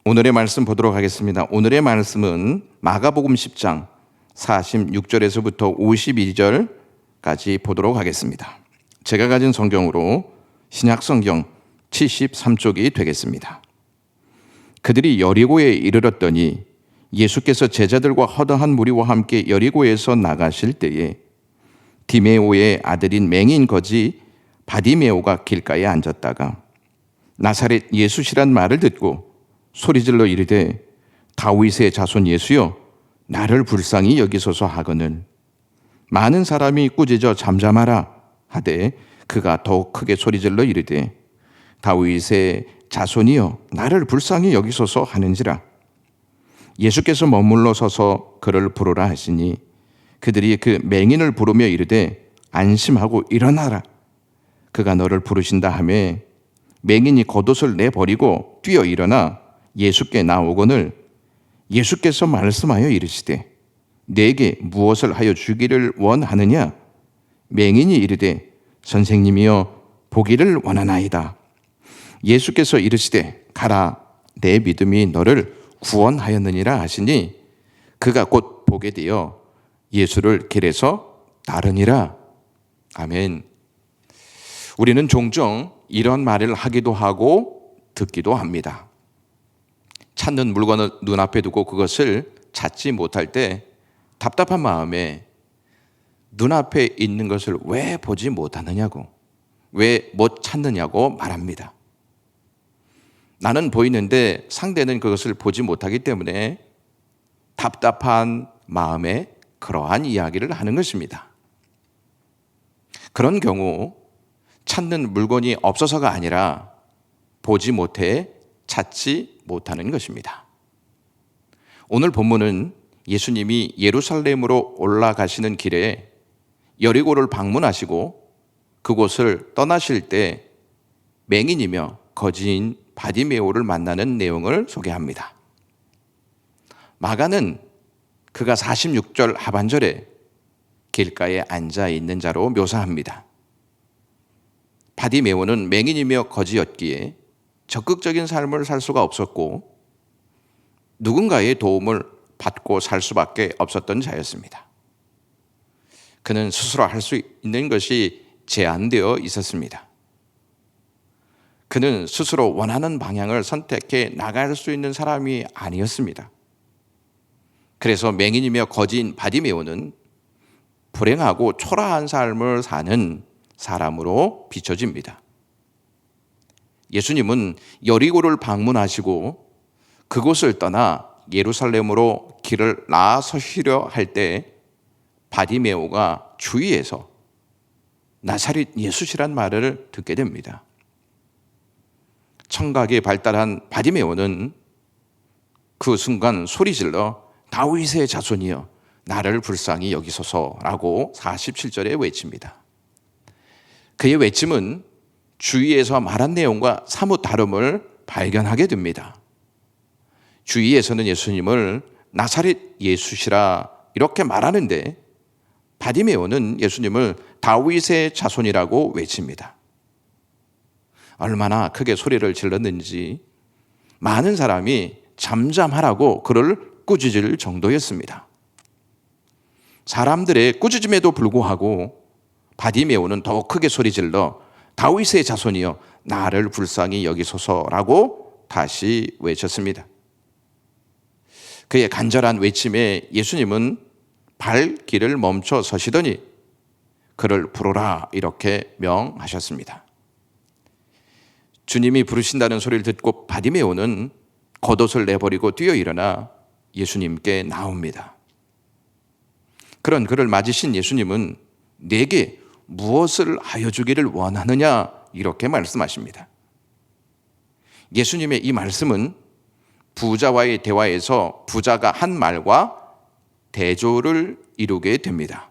오늘의 말씀 보도록 하겠습니다. 오늘의 말씀은 마가복음 10장 46절에서부터 52절까지 보도록 하겠습니다. 제가 가진 성경으로 신약성경 73쪽이 되겠습니다. 그들이 여리고에 이르렀더니 예수께서 제자들과 허다한 무리와 함께 여리고에서 나가실 때에 디메오의 아들인 맹인 거지 바디메오가 길가에 앉았다가 나사렛 예수시란 말을 듣고 소리질러 이르되 다윗의 자손 예수여 나를 불쌍히 여기소서 하거늘 많은 사람이 꾸짖어 잠잠하라 하되 그가 더욱 크게 소리질러 이르되 다윗의 자손이여 나를 불쌍히 여기소서 하는지라. 예수께서 머물러 서서 그를 부르라 하시니 그들이 그 맹인을 부르며 이르되 안심하고 일어나라 그가 너를 부르신다 하매 맹인이 겉옷을 내버리고 뛰어 일어나 예수께 나오거늘 예수께서 말씀하여 이르시되 내게 무엇을 하여 주기를 원하느냐. 맹인이 이르되 선생님이여 보기를 원하나이다. 예수께서 이르시되 가라 내 믿음이 너를 구원하였느니라 하시니 그가 곧 보게 되어 예수를 길에서 따르니라. 아멘. 우리는 종종 이런 말을 하기도 하고 듣기도 합니다. 찾는 물건을 눈앞에 두고 그것을 찾지 못할 때 답답한 마음에 눈앞에 있는 것을 왜 보지 못하느냐고, 왜 못 찾느냐고 말합니다. 나는 보이는데 상대는 그것을 보지 못하기 때문에 답답한 마음에 그러한 이야기를 하는 것입니다. 그런 경우 찾는 물건이 없어서가 아니라 보지 못해 찾지 못하는 것입니다. 오늘 본문은 예수님이 예루살렘으로 올라가시는 길에 여리고를 방문하시고 그곳을 떠나실 때 맹인이며 거지인 바디메오를 만나는 내용을 소개합니다. 마가는 그가 46절 하반절에 길가에 앉아 있는 자로 묘사합니다. 바디메오는 맹인이며 거지였기에 적극적인 삶을 살 수가 없었고 누군가의 도움을 받고 살 수밖에 없었던 자였습니다. 그는 스스로 할 수 있는 것이 제한되어 있었습니다. 그는 스스로 원하는 방향을 선택해 나갈 수 있는 사람이 아니었습니다. 그래서 맹인이며 거지인 바디메오는 불행하고 초라한 삶을 사는 사람으로 비춰집니다. 예수님은 여리고를 방문하시고 그곳을 떠나 예루살렘으로 길을 나서시려 할 때 바디메오가 주위에서 나사렛 예수시란 말을 듣게 됩니다. 청각이 발달한 바디메오는 그 순간 소리질러 다윗의 자손이여 나를 불쌍히 여기소서라고 47절에 외칩니다. 그의 외침은 주위에서 말한 내용과 사뭇 다름을 발견하게 됩니다. 주위에서는 예수님을 나사렛 예수시라 이렇게 말하는데 바디메오는 예수님을 다윗의 자손이라고 외칩니다. 얼마나 크게 소리를 질렀는지 많은 사람이 잠잠하라고 그를 꾸짖을 정도였습니다. 사람들의 꾸짖음에도 불구하고 바디메오는 더욱 크게 소리질러 다윗의 자손이여 나를 불쌍히 여기소서라고 다시 외쳤습니다. 그의 간절한 외침에 예수님은 발길을 멈춰 서시더니 그를 부르라 이렇게 명하셨습니다. 주님이 부르신다는 소리를 듣고 바디메오는 겉옷을 내버리고 뛰어 일어나 예수님께 나옵니다. 그런 그를 맞으신 예수님은 내게 무엇을 하여 주기를 원하느냐 이렇게 말씀하십니다. 예수님의 이 말씀은 부자와의 대화에서 부자가 한 말과 대조를 이루게 됩니다.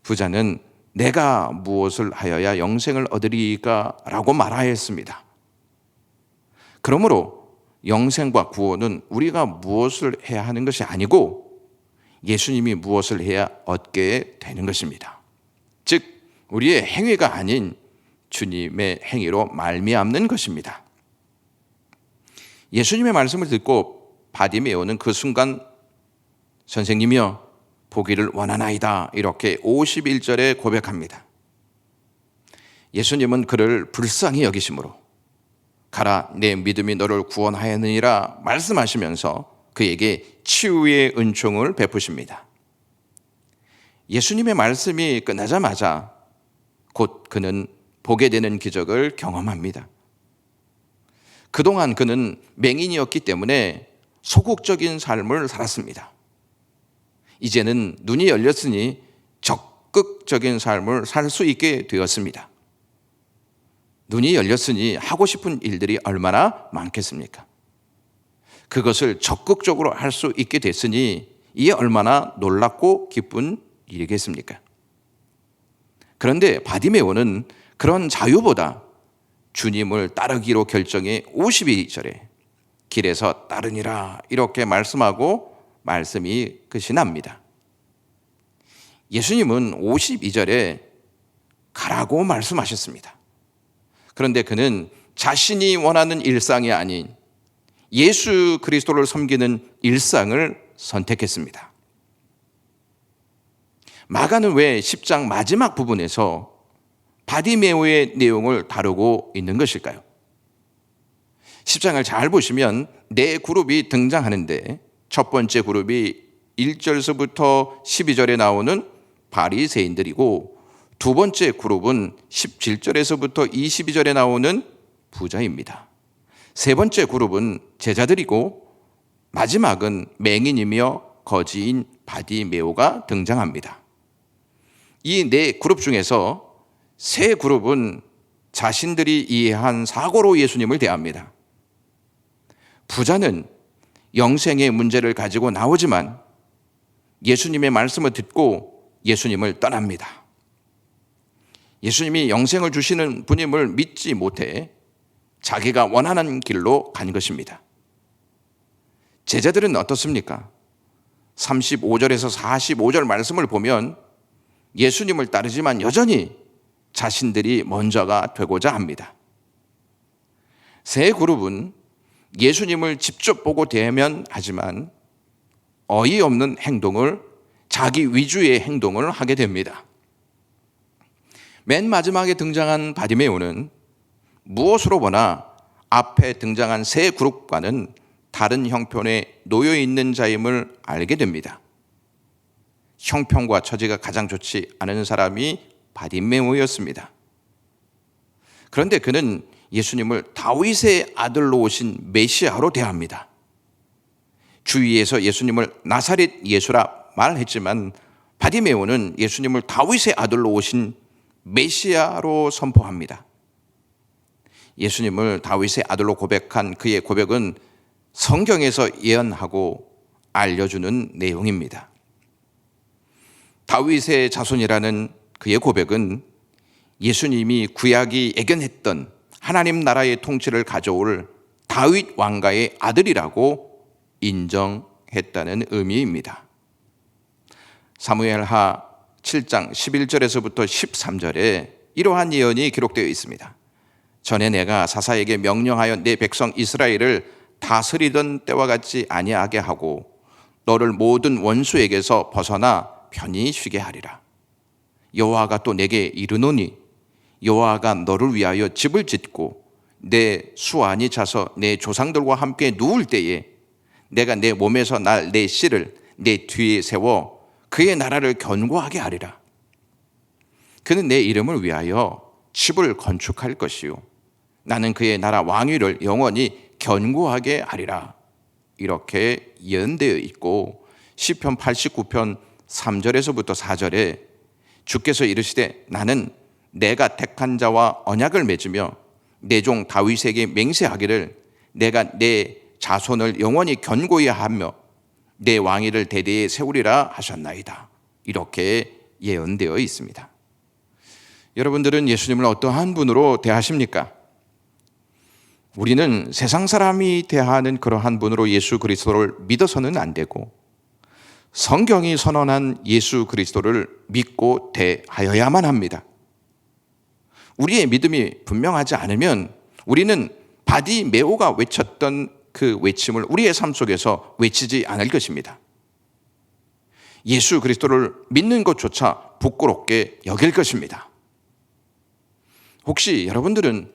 부자는 내가 무엇을 하여야 영생을 얻으리까 라고 말하였습니다. 그러므로 영생과 구원은 우리가 무엇을 해야 하는 것이 아니고 예수님이 무엇을 해야 얻게 되는 것입니다. 즉 우리의 행위가 아닌 주님의 행위로 말미암는 것입니다. 예수님의 말씀을 듣고 바디메오는 그 순간 선생님이여 보기를 원하나이다 이렇게 51절에 고백합니다. 예수님은 그를 불쌍히 여기심으로 가라 내 믿음이 너를 구원하였느니라 말씀하시면서 그에게 치유의 은총을 베푸십니다. 예수님의 말씀이 끝나자마자 곧 그는 보게 되는 기적을 경험합니다. 그동안 그는 맹인이었기 때문에 소극적인 삶을 살았습니다. 이제는 눈이 열렸으니 적극적인 삶을 살 수 있게 되었습니다. 눈이 열렸으니 하고 싶은 일들이 얼마나 많겠습니까? 그것을 적극적으로 할 수 있게 됐으니 이게 얼마나 놀랍고 기쁜 일이겠습니까? 그런데 바디메오는 그런 자유보다 주님을 따르기로 결정해 52절에 길에서 따르니라 이렇게 말씀하고 말씀이 끝이 납니다. 예수님은 52절에 가라고 말씀하셨습니다. 그런데 그는 자신이 원하는 일상이 아닌 예수 그리스도를 섬기는 일상을 선택했습니다. 마가는 왜 10장 마지막 부분에서 바디메오의 내용을 다루고 있는 것일까요? 10장을 잘 보시면 네 그룹이 등장하는데 첫 번째 그룹이 1절서부터 12절에 나오는 바리새인들이고 두 번째 그룹은 17절에서부터 22절에 나오는 부자입니다. 세 번째 그룹은 제자들이고 마지막은 맹인이며 거지인 바디메오가 등장합니다. 이 네 그룹 중에서 세 그룹은 자신들이 이해한 사고로 예수님을 대합니다. 부자는 영생의 문제를 가지고 나오지만 예수님의 말씀을 듣고 예수님을 떠납니다. 예수님이 영생을 주시는 분임을 믿지 못해 자기가 원하는 길로 간 것입니다. 제자들은 어떻습니까? 35절에서 45절 말씀을 보면 예수님을 따르지만 여전히 자신들이 먼저가 되고자 합니다. 세 그룹은 예수님을 직접 보고 대면하지만 어이없는 행동을 자기 위주의 행동을 하게 됩니다. 맨 마지막에 등장한 바디메오는 무엇으로 보나 앞에 등장한 세 그룹과는 다른 형편에 놓여 있는 자임을 알게 됩니다. 형편과 처지가 가장 좋지 않은 사람이 바디메오였습니다. 그런데 그는 예수님을 다윗의 아들로 오신 메시아로 대합니다. 주위에서 예수님을 나사렛 예수라 말했지만 바디메오는 예수님을 다윗의 아들로 오신 메시아로 선포합니다. 예수님을 다윗의 아들로 고백한 그의 고백은 성경에서 예언하고 알려주는 내용입니다. 다윗의 자손이라는 그의 고백은 예수님이 구약이 예견했던 하나님 나라의 통치를 가져올 다윗 왕가의 아들이라고 인정했다는 의미입니다. 사무엘하 7장 11절에서부터 13절에 이러한 예언이 기록되어 있습니다. 전에 내가 사사에게 명령하여 내 백성 이스라엘을 다스리던 때와 같이 아니하게 하고 너를 모든 원수에게서 벗어나 편히 쉬게 하리라. 여호와가 또 내게 이르노니 여호와가 너를 위하여 집을 짓고 내 수완이 차서 내 조상들과 함께 누울 때에 내가 내 몸에서 날 내 씨를 내 뒤에 세워 그의 나라를 견고하게 하리라. 그는 내 이름을 위하여 집을 건축할 것이요 나는 그의 나라 왕위를 영원히 견고하게 하리라. 이렇게 예언되어 있고 시편 89편 3절에서부터 4절에 주께서 이르시되 나는 내가 택한 자와 언약을 맺으며 내 종 다윗에게 맹세하기를 내가 내 자손을 영원히 견고히 하며 내 왕위를 대대에 세우리라 하셨나이다. 이렇게 예언되어 있습니다. 여러분들은 예수님을 어떠한 분으로 대하십니까? 우리는 세상 사람이 대하는 그러한 분으로 예수 그리스도를 믿어서는 안 되고 성경이 선언한 예수 그리스도를 믿고 대하여야만 합니다. 우리의 믿음이 분명하지 않으면 우리는 바디메오가 외쳤던 그 외침을 우리의 삶 속에서 외치지 않을 것입니다. 예수 그리스도를 믿는 것조차 부끄럽게 여길 것입니다. 혹시 여러분들은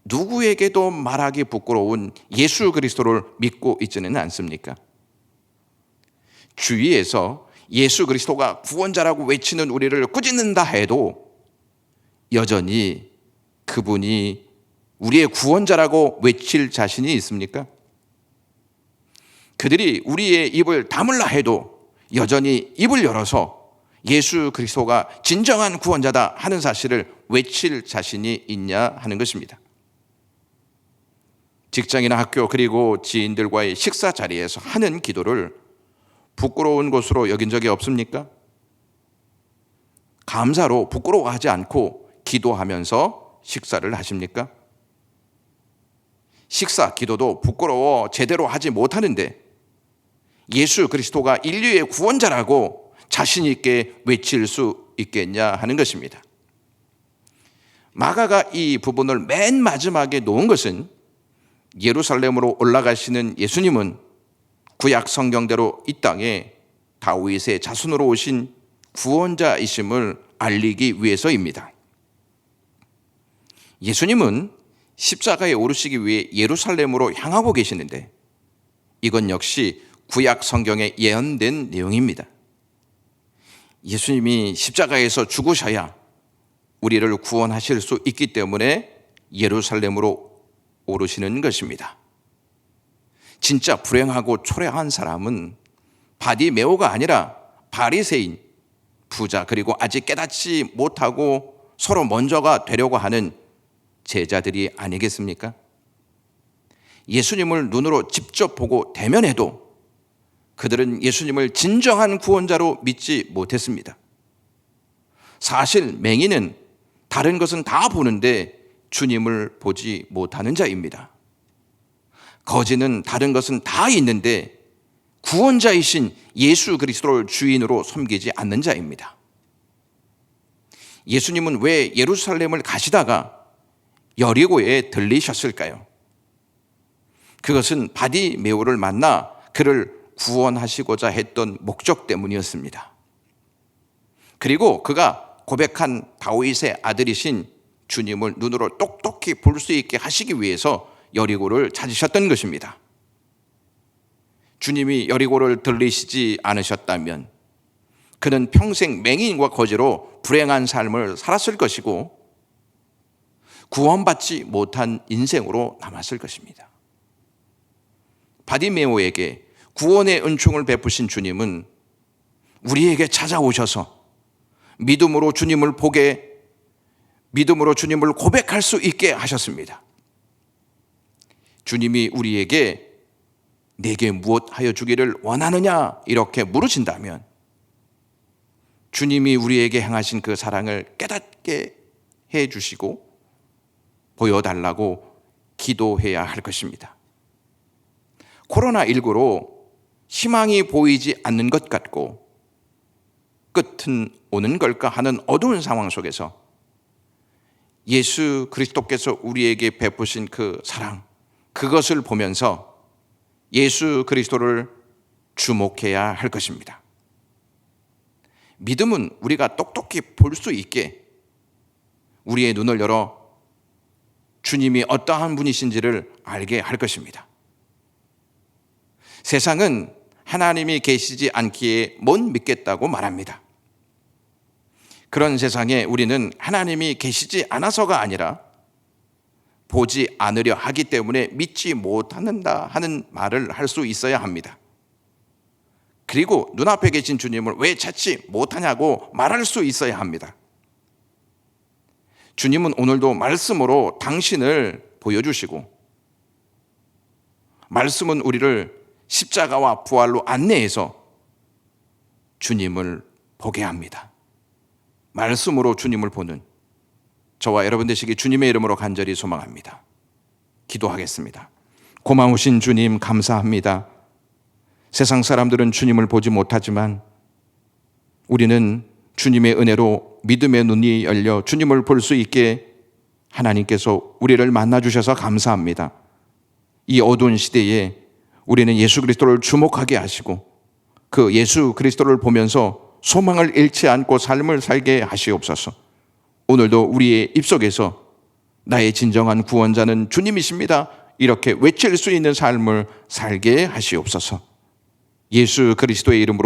누구에게도 말하기 부끄러운 예수 그리스도를 믿고 있지는 않습니까? 주위에서 예수 그리스도가 구원자라고 외치는 우리를 꾸짖는다 해도 여전히 그분이 우리의 구원자라고 외칠 자신이 있습니까? 그들이 우리의 입을 다물라 해도 여전히 입을 열어서 예수 그리스도가 진정한 구원자다 하는 사실을 외칠 자신이 있냐 하는 것입니다. 직장이나 학교 그리고 지인들과의 식사 자리에서 하는 기도를 부끄러운 것으로 여긴 적이 없습니까? 감사로 부끄러워하지 않고 기도하면서 식사를 하십니까? 식사, 기도도 부끄러워 제대로 하지 못하는데 예수 그리스도가 인류의 구원자라고 자신 있게 외칠 수 있겠냐 하는 것입니다. 마가가 이 부분을 맨 마지막에 놓은 것은 예루살렘으로 올라가시는 예수님은 구약 성경대로 이 땅에 다윗의 자손으로 오신 구원자이심을 알리기 위해서입니다. 예수님은 십자가에 오르시기 위해 예루살렘으로 향하고 계시는데 이건 역시 구약 성경에 예언된 내용입니다. 예수님이 십자가에서 죽으셔야 우리를 구원하실 수 있기 때문에 예루살렘으로 오르시는 것입니다. 진짜 불행하고 초라한 사람은 바디메오가 아니라 바리새인, 부자 그리고 아직 깨닫지 못하고 서로 먼저가 되려고 하는 제자들이 아니겠습니까? 예수님을 눈으로 직접 보고 대면해도 그들은 예수님을 진정한 구원자로 믿지 못했습니다. 사실 맹인은 다른 것은 다 보는데 주님을 보지 못하는 자입니다. 거지는 다른 것은 다 있는데 구원자이신 예수 그리스도를 주인으로 섬기지 않는 자입니다. 예수님은 왜 예루살렘을 가시다가 여리고에 들리셨을까요? 그것은 바디메오를 만나 그를 구원하시고자 했던 목적 때문이었습니다. 그리고 그가 고백한 다윗의 아들이신 주님을 눈으로 똑똑히 볼 수 있게 하시기 위해서 여리고를 찾으셨던 것입니다. 주님이 여리고를 들리시지 않으셨다면 그는 평생 맹인과 거지로 불행한 삶을 살았을 것이고 구원받지 못한 인생으로 남았을 것입니다. 바디메오에게 구원의 은총을 베푸신 주님은 우리에게 찾아오셔서 믿음으로 주님을 보게, 믿음으로 주님을 고백할 수 있게 하셨습니다. 주님이 우리에게 내게 무엇 하여 주기를 원하느냐 이렇게 물으신다면 주님이 우리에게 행하신 그 사랑을 깨닫게 해 주시고 보여달라고 기도해야 할 것입니다. 코로나19로 희망이 보이지 않는 것 같고 끝은 오는 걸까 하는 어두운 상황 속에서 예수 그리스도께서 우리에게 베푸신 그 사랑, 그것을 보면서 예수 그리스도를 주목해야 할 것입니다. 믿음은 우리가 똑똑히 볼 수 있게 우리의 눈을 열어 주님이 어떠한 분이신지를 알게 할 것입니다. 세상은 하나님이 계시지 않기에 못 믿겠다고 말합니다. 그런 세상에 우리는 하나님이 계시지 않아서가 아니라 보지 않으려 하기 때문에 믿지 못한다 하는 말을 할 수 있어야 합니다. 그리고 눈앞에 계신 주님을 왜 찾지 못하냐고 말할 수 있어야 합니다. 주님은 오늘도 말씀으로 당신을 보여주시고 말씀은 우리를 십자가와 부활로 안내해서 주님을 보게 합니다. 말씀으로 주님을 보는 저와 여러분 되시기 주님의 이름으로 간절히 소망합니다. 기도하겠습니다. 고마우신 주님 감사합니다. 세상 사람들은 주님을 보지 못하지만 우리는 주님의 은혜로 믿음의 눈이 열려 주님을 볼 수 있게 하나님께서 우리를 만나주셔서 감사합니다. 이 어두운 시대에 우리는 예수 그리스도를 주목하게 하시고 그 예수 그리스도를 보면서 소망을 잃지 않고 삶을 살게 하시옵소서. 오늘도 우리의 입속에서 나의 진정한 구원자는 주님이십니다, 이렇게 외칠 수 있는 삶을 살게 하시옵소서. 예수 그리스도의 이름으로